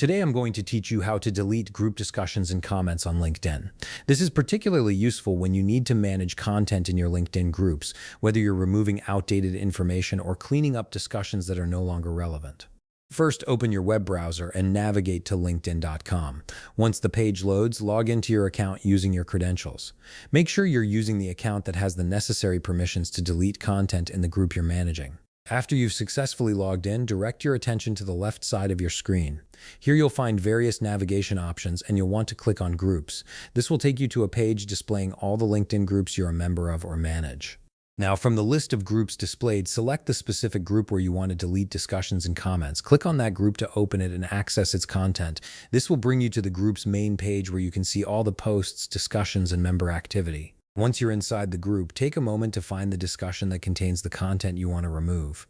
Today I'm going to teach you how to delete group discussions and comments on LinkedIn. This is particularly useful when you need to manage content in your LinkedIn groups, whether you're removing outdated information or cleaning up discussions that are no longer relevant. First, open your web browser and navigate to linkedin.com. Once the page loads, log into your account using your credentials. Make sure you're using the account that has the necessary permissions to delete content in the group you're managing. After you've successfully logged in, direct your attention to the left side of your screen. Here you'll find various navigation options and you'll want to click on Groups. This will take you to a page displaying all the LinkedIn groups you're a member of or manage. Now, from the list of groups displayed, select the specific group where you want to delete discussions and comments. Click on that group to open it and access its content. This will bring you to the group's main page where you can see all the posts, discussions, and member activity. Once you're inside the group, take a moment to find the discussion that contains the content you want to remove.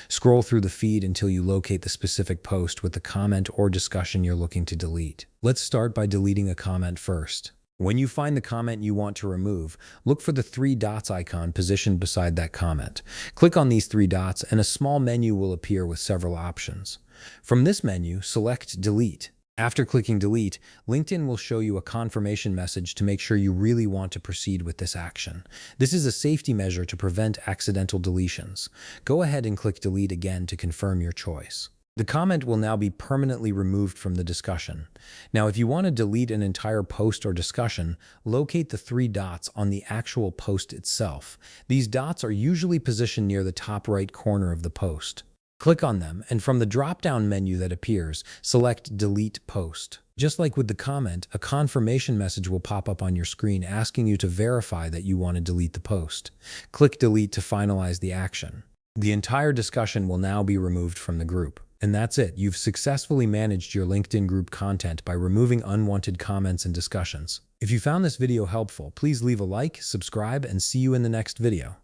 Scroll through the feed until you locate the specific post with the comment or discussion you're looking to delete. Let's start by deleting a comment first. When you find the comment you want to remove, look for the three dots icon positioned beside that comment. Click on these three dots and a small menu will appear with several options. From this menu, select Delete. After clicking Delete, LinkedIn will show you a confirmation message to make sure you really want to proceed with this action. This is a safety measure to prevent accidental deletions. Go ahead and click Delete again to confirm your choice. The comment will now be permanently removed from the discussion. Now, if you want to delete an entire post or discussion, locate the three dots on the actual post itself. These dots are usually positioned near the top right corner of the post. Click on them, and from the drop-down menu that appears, select Delete Post. Just like with the comment, a confirmation message will pop up on your screen asking you to verify that you want to delete the post. Click Delete to finalize the action. The entire discussion will now be removed from the group. And that's it. You've successfully managed your LinkedIn group content by removing unwanted comments and discussions. If you found this video helpful, please leave a like, subscribe, and see you in the next video.